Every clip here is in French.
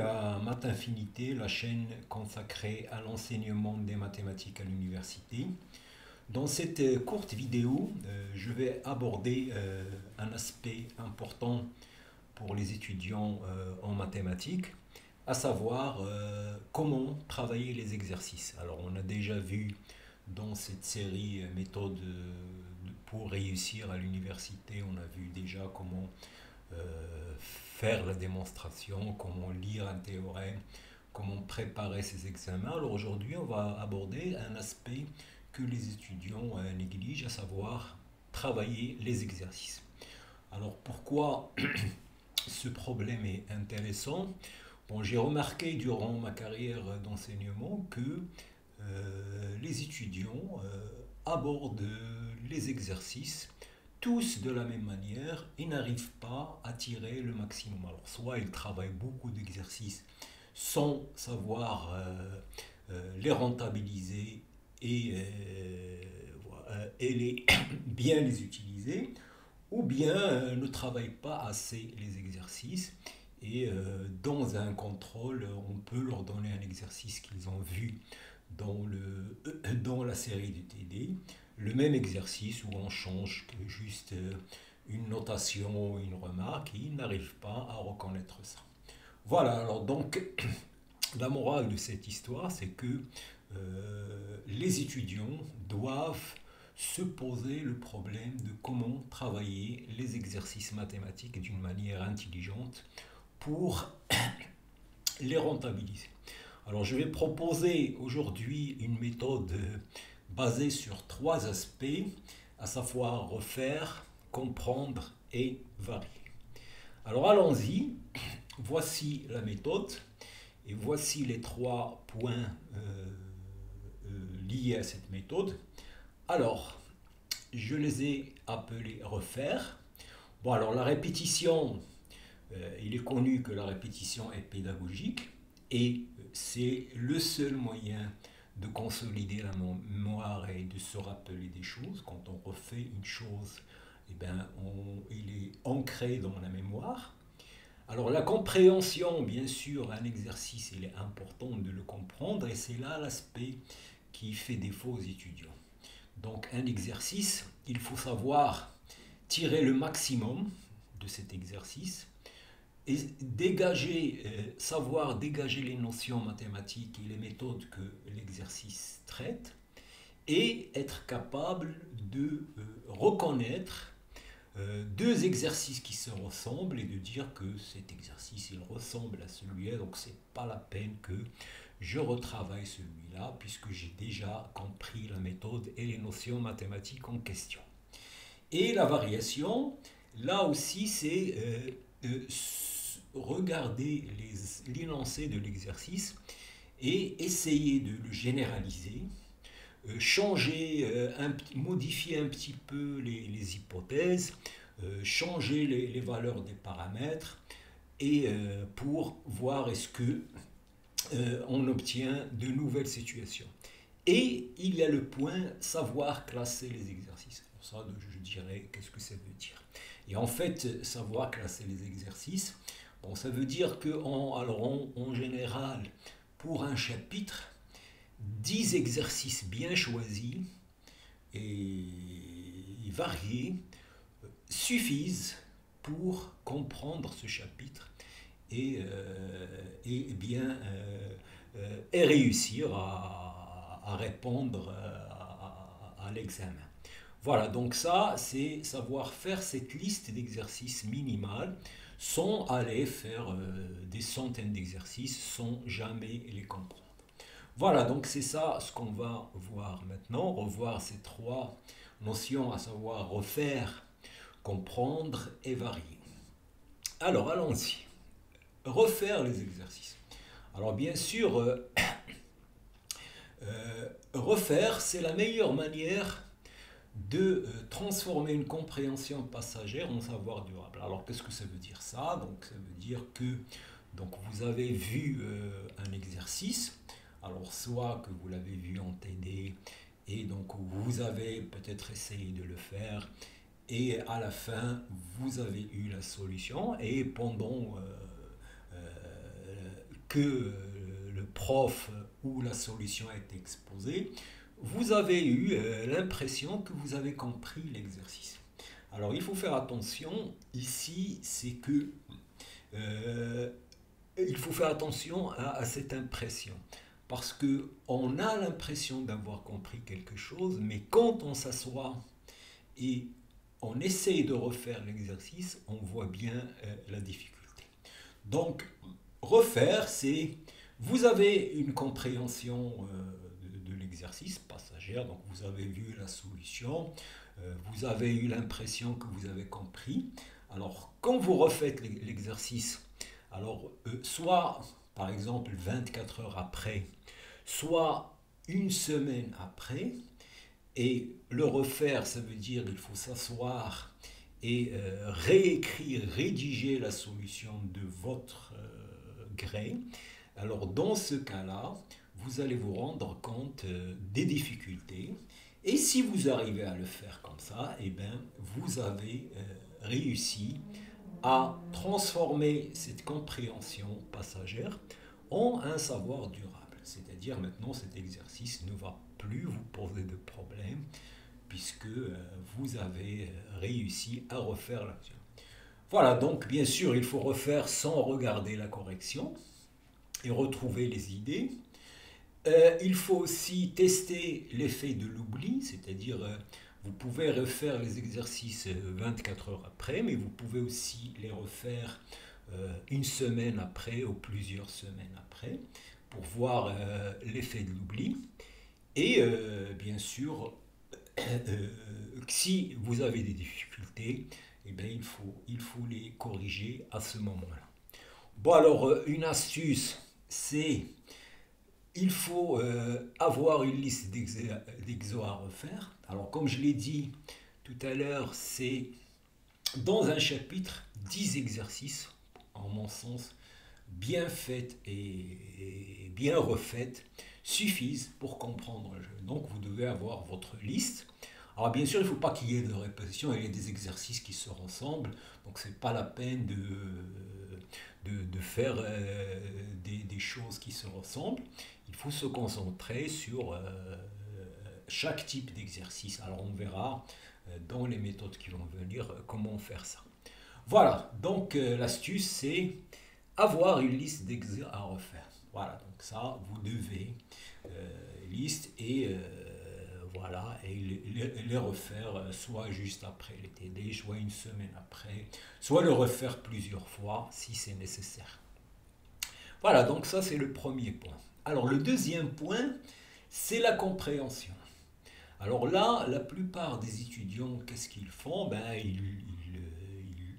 À Math Infinité, la chaîne consacrée à l'enseignement des mathématiques à l'université. Dans cette courte vidéo, je vais aborder un aspect important pour les étudiants en mathématiques, à savoir comment travailler les exercices. Alors, on a déjà vu dans cette série méthode pour réussir à l'université, on a vu déjà comment faire la démonstration, comment lire un théorème, comment préparer ses examens. Alors aujourd'hui, on va aborder un aspect que les étudiants négligent, à savoir travailler les exercices. Alors pourquoi ce problème est intéressant? Bon, j'ai remarqué durant ma carrière d'enseignement que les étudiants abordent les exercices tous de la même manière et n'arrivent pas à tirer le maximum. Alors soit ils travaillent beaucoup d'exercices sans savoir les rentabiliser et bien les utiliser, ou bien ne travaillent pas assez les exercices et dans un contrôle, on peut leur donner un exercice qu'ils ont vu dans la série de TD, le même exercice où on change que juste une notation, une remarque, et ils n'arrivent pas à reconnaître ça. Voilà, alors donc la morale de cette histoire, c'est que les étudiants doivent se poser le problème de comment travailler les exercices mathématiques d'une manière intelligente pour les rentabiliser. Alors je vais proposer aujourd'hui une méthode basée sur trois aspects, à savoir refaire, comprendre et varier. Alors allons-y, voici la méthode et voici les trois points liés à cette méthode. Alors, je les ai appelés refaire. Bon, alors la répétition, il est connu que la répétition est pédagogique et c'est le seul moyen de consolider la mémoire et de se rappeler des choses. Quand on refait une chose, eh ben, il est ancré dans la mémoire. Alors la compréhension, bien sûr, un exercice, il est important de le comprendre et c'est là l'aspect qui fait défaut aux étudiants. Donc un exercice, il faut savoir tirer le maximum de cet exercice et savoir dégager les notions mathématiques et les méthodes que l'exercice traite et être capable de reconnaître deux exercices qui se ressemblent et de dire que cet exercice il ressemble à celui-là, donc c'est pas la peine que je retravaille celui-là puisque j'ai déjà compris la méthode et les notions mathématiques en question. Et la variation, là aussi, c'est regarder l'énoncé de l'exercice et essayer de le généraliser, modifier un petit peu les hypothèses, changer les valeurs des paramètres et pour voir est-ce que on obtient de nouvelles situations. Et il y a le point savoir classer les exercices. Pour ça, je dirais qu'est-ce que ça veut dire. Et en fait, savoir classer les exercices, bon, ça veut dire en général, pour un chapitre, 10 exercices bien choisis et variés suffisent pour comprendre ce chapitre et réussir à répondre à l'examen. Voilà, donc ça, c'est savoir faire cette liste d'exercices minimales sans aller faire des centaines d'exercices, sans jamais les comprendre. Voilà, donc c'est ça ce qu'on va voir maintenant, revoir ces trois notions, à savoir refaire, comprendre et varier. Alors, allons-y. Refaire les exercices. Alors, bien sûr, refaire, c'est la meilleure manière de transformer une compréhension passagère en savoir durable. Alors, qu'est-ce que ça veut dire ça? Donc, ça veut dire que vous avez vu un exercice, alors soit que vous l'avez vu en TD et donc vous avez peut-être essayé de le faire et à la fin vous avez eu la solution et pendant que le prof ou la solution a été exposée, vous avez eu l'impression que vous avez compris l'exercice. Alors il faut faire attention ici, c'est que il faut faire attention à cette impression. Parce qu'on a l'impression d'avoir compris quelque chose, mais quand on s'assoit et on essaye de refaire l'exercice, on voit bien la difficulté. Donc, refaire, c'est, vous avez une compréhension de l'exercice passagère, donc vous avez vu la solution, vous avez eu l'impression que vous avez compris. Alors, quand vous refaites l'exercice, alors soit par exemple 24 heures après, soit une semaine après, et le refaire, ça veut dire qu'il faut s'asseoir et réécrire, rédiger la solution de votre gré. Alors dans ce cas-là, vous allez vous rendre compte des difficultés. Et si vous arrivez à le faire comme ça, eh bien, vous avez réussi à transformer cette compréhension passagère en un savoir durable. C'est-à-dire maintenant cet exercice ne va plus vous poser de problème puisque vous avez réussi à refaire l'action. Voilà, donc bien sûr il faut refaire sans regarder la correction et retrouver les idées. Il faut aussi tester l'effet de l'oubli, c'est-à-dire vous pouvez refaire les exercices 24 heures après, mais vous pouvez aussi les refaire une semaine après ou plusieurs semaines après pour voir l'effet de l'oubli. Et bien sûr, si vous avez des difficultés, eh bien, il faut les corriger à ce moment-là. Bon alors, une astuce, c'est il faut avoir une liste d'exos à refaire. Alors comme je l'ai dit tout à l'heure, c'est dans un chapitre 10 exercices, en mon sens, bien faites et bien refaites, suffisent pour comprendre le jeu. Donc vous devez avoir votre liste. Alors bien sûr, il ne faut pas qu'il y ait de répétition, il y a des exercices qui se ressemblent, donc ce n'est pas la peine de faire des choses qui se ressemblent. Il faut se concentrer sur chaque type d'exercice. Alors on verra dans les méthodes qui vont venir comment faire ça. Voilà, donc l'astuce c'est avoir une liste d'exercices à refaire. Voilà, donc ça vous devez liste et voilà, et les refaire soit juste après les TD, soit une semaine après, soit le refaire plusieurs fois si c'est nécessaire. Voilà, donc ça c'est le premier point. Alors le deuxième point, c'est la compréhension. Alors là, la plupart des étudiants, qu'est-ce qu'ils font?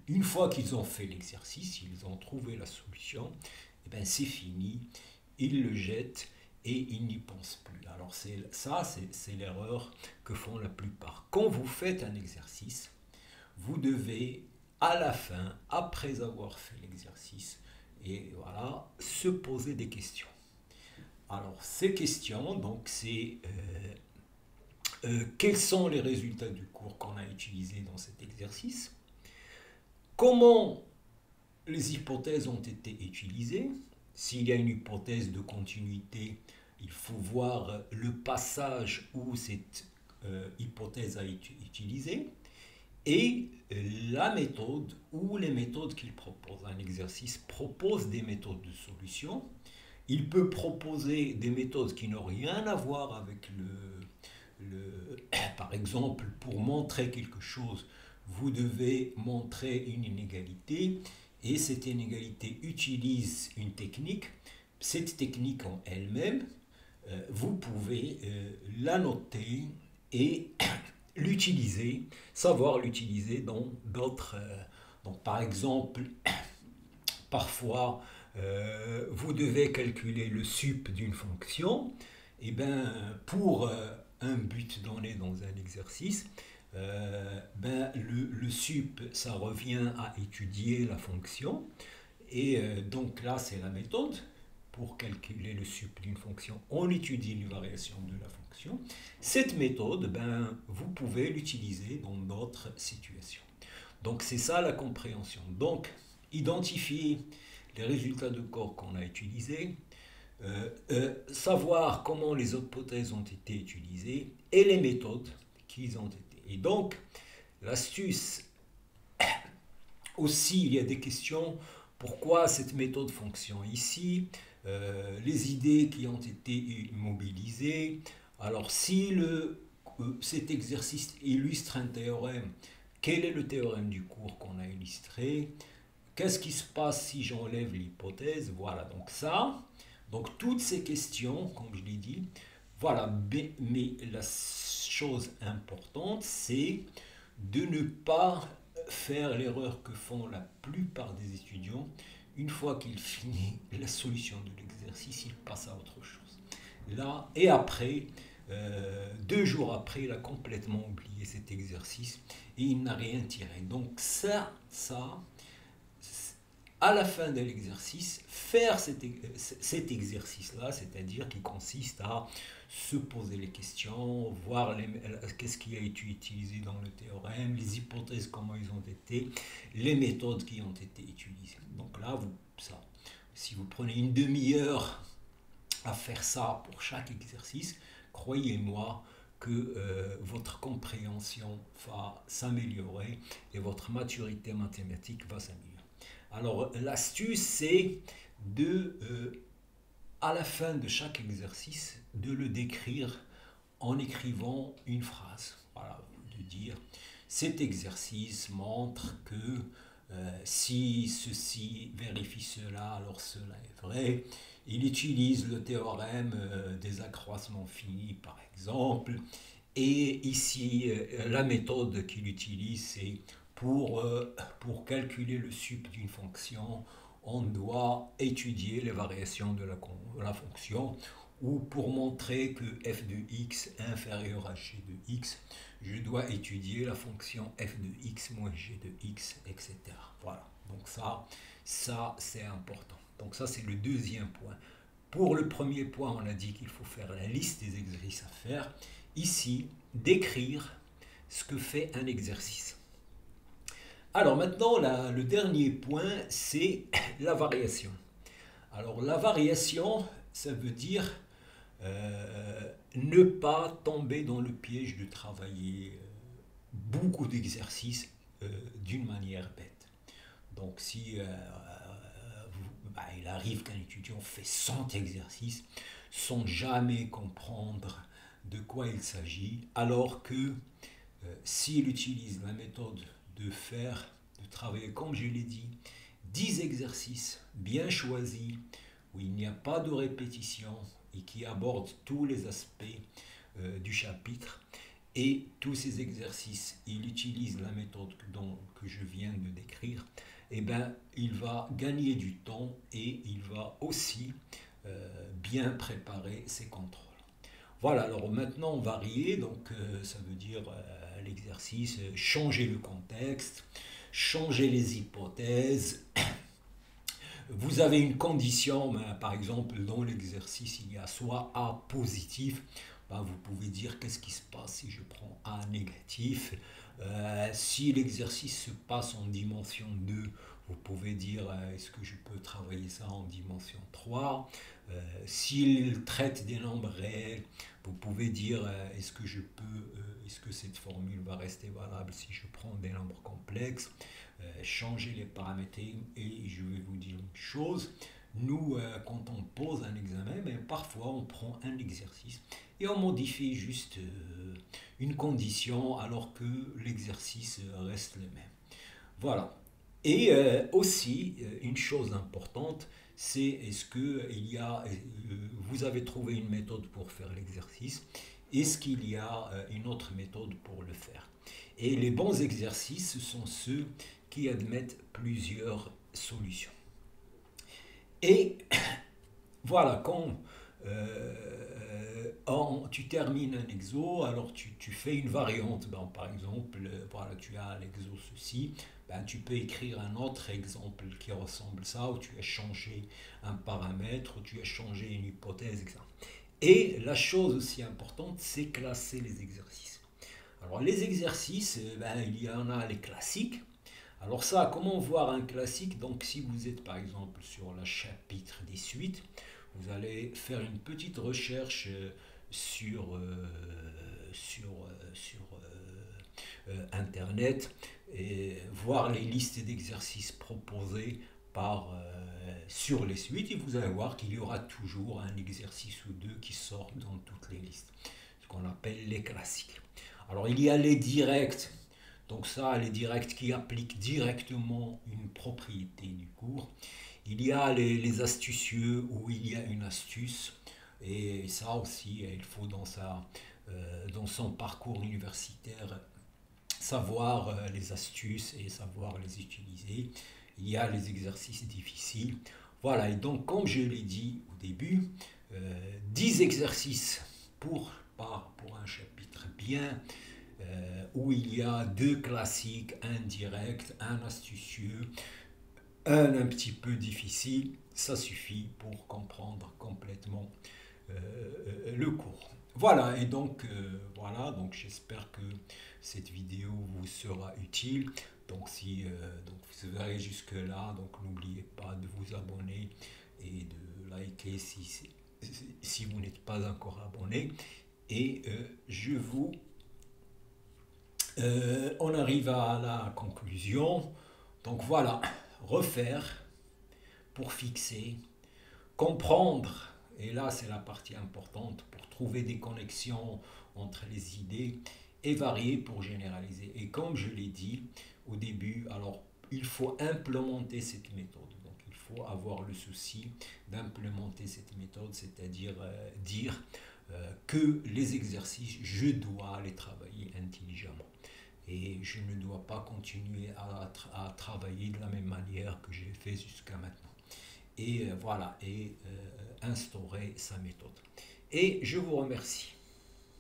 Une fois qu'ils ont fait l'exercice, ils ont trouvé la solution, et ben c'est fini, ils le jettent et ils n'y pensent plus. Alors c'est l'erreur que font la plupart. Quand vous faites un exercice, vous devez à la fin, après avoir fait l'exercice, et voilà, se poser des questions. Alors ces questions, donc c'est quels sont les résultats du cours qu'on a utilisé dans cet exercice? Comment les hypothèses ont été utilisées? S'il y a une hypothèse de continuité, il faut voir le passage où cette hypothèse a été utilisée et la méthode ou les méthodes qu'il propose. Un exercice propose des méthodes de solution. Il peut proposer des méthodes qui n'ont rien à voir avec par exemple, pour montrer quelque chose, vous devez montrer une inégalité et cette inégalité utilise une technique. Cette technique en elle-même, vous pouvez la noter et l'utiliser, savoir l'utiliser dans d'autres. Donc par exemple, parfois, vous devez calculer le sup d'une fonction. Et bien, pour un but donné dans un exercice, le sup, ça revient à étudier la fonction. Et donc là, c'est la méthode. Pour calculer le sup d'une fonction, on étudie une variation de la fonction. Cette méthode, vous pouvez l'utiliser dans d'autres situations. Donc c'est ça la compréhension. Donc, identifier les résultats de corps qu'on a utilisés, savoir comment les hypothèses ont été utilisées et les méthodes qu'ils ont été. Et donc, l'astuce, aussi, il y a des questions, pourquoi cette méthode fonctionne ici, les idées qui ont été mobilisées. Alors, si cet exercice illustre un théorème, quel est le théorème du cours qu'on a illustré? Qu'est-ce qui se passe si j'enlève l'hypothèse? Voilà, donc ça, donc toutes ces questions, comme je l'ai dit, voilà, mais la chose importante, c'est de ne pas faire l'erreur que font la plupart des étudiants. Une fois qu'il finit la solution de l'exercice, il passe à autre chose. Là, et après, 2 jours après, il a complètement oublié cet exercice et il n'a rien tiré. Donc ça, à la fin de l'exercice, faire cet exercice-là, c'est-à-dire qui consiste à se poser les questions, voir qu'est-ce qui a été utilisé dans le théorème, les hypothèses, comment ils ont été, les méthodes qui ont été utilisées. Donc là, si vous prenez une demi-heure à faire ça pour chaque exercice, croyez-moi que votre compréhension va s'améliorer et votre maturité mathématique va s'améliorer. Alors, l'astuce, c'est à la fin de chaque exercice, de le décrire en écrivant une phrase. Voilà, de dire, cet exercice montre que si ceci vérifie cela, alors cela est vrai. Il utilise le théorème des accroissements finis, par exemple. Et ici, la méthode qu'il utilise, c'est pour calculer le sup d'une fonction, on doit étudier les variations de la fonction, ou pour montrer que f de x est inférieur à g de x, je dois étudier la fonction f de x moins g de x, etc. Voilà, donc ça c'est important. Donc ça c'est le deuxième point. Pour le premier point, on a dit qu'il faut faire la liste des exercices à faire. Ici, décrire ce que fait un exercice. Alors maintenant, le dernier point, c'est la variation. Alors la variation, ça veut dire ne pas tomber dans le piège de travailler beaucoup d'exercices d'une manière bête. Donc si il arrive qu'un étudiant fait 100 exercices sans jamais comprendre de quoi il s'agit, alors que s'il utilise la méthode de travailler, comme je l'ai dit, 10 exercices bien choisis, où il n'y a pas de répétition et qui abordent tous les aspects du chapitre. Et tous ces exercices, il utilise la méthode que je viens de décrire, et il va gagner du temps et il va aussi bien préparer ses contrôles. Voilà, alors maintenant varier, donc ça veut dire l'exercice, changer le contexte, changer les hypothèses. Vous avez une condition, par exemple dans l'exercice il y a soit A positif, vous pouvez dire qu'est-ce qui se passe si je prends A négatif. Si l'exercice se passe en dimension 2, vous pouvez dire est-ce que je peux travailler ça en dimension 3. S'il traite des nombres réels, vous pouvez dire est-ce que cette formule va rester valable si je prends des nombres complexes. Changer les paramètres. Et je vais vous dire une chose, nous quand on pose un examen, parfois on prend un exercice et on modifie juste une condition alors que l'exercice reste le même. Voilà. Et aussi, une chose importante, c'est est-ce que vous avez trouvé une méthode pour faire l'exercice? Est-ce qu'il y a une autre méthode pour le faire? Et les bons exercices, ce sont ceux qui admettent plusieurs solutions. Et voilà, quand tu termines un exo, alors tu fais une variante. Par exemple, voilà, tu as l'exo ceci, tu peux écrire un autre exemple qui ressemble à ça, où tu as changé un paramètre, où tu as changé une hypothèse, etc. Et la chose aussi importante, c'est classer les exercices. Alors les exercices, il y en a les classiques. Alors ça, comment voir un classique? Donc si vous êtes par exemple sur le chapitre des suites, vous allez faire une petite recherche sur Internet et voir les listes d'exercices proposés sur les suites et vous allez voir qu'il y aura toujours un exercice ou deux qui sort dans toutes les listes, ce qu'on appelle les classiques. Alors il y a les directs, donc ça les directs qui appliquent directement une propriété du cours. Il y a les astucieux où il y a une astuce et ça aussi il faut dans son parcours universitaire savoir les astuces et savoir les utiliser. Il y a les exercices difficiles. Voilà, et donc comme je l'ai dit au début, 10 exercices pour un chapitre bien, où il y a deux classiques, un direct, un astucieux, un petit peu difficile, ça suffit pour comprendre complètement le cours. Voilà, et donc j'espère que cette vidéo vous sera utile. Donc si donc vous verrez jusque là, donc n'oubliez pas de vous abonner et de liker si vous n'êtes pas encore abonné. Et on arrive à la conclusion. Donc voilà, refaire pour fixer, comprendre, et là c'est la partie importante pour trouver des connexions entre les idées et varier pour généraliser. Et comme je l'ai dit au début, alors il faut implémenter cette méthode. Donc il faut avoir le souci d'implémenter cette méthode, c'est-à-dire dire que les exercices, je dois les travailler intelligemment. Et je ne dois pas continuer à travailler de la même manière que j'ai fait jusqu'à maintenant. Et voilà, et instaurer sa méthode. Et je vous remercie.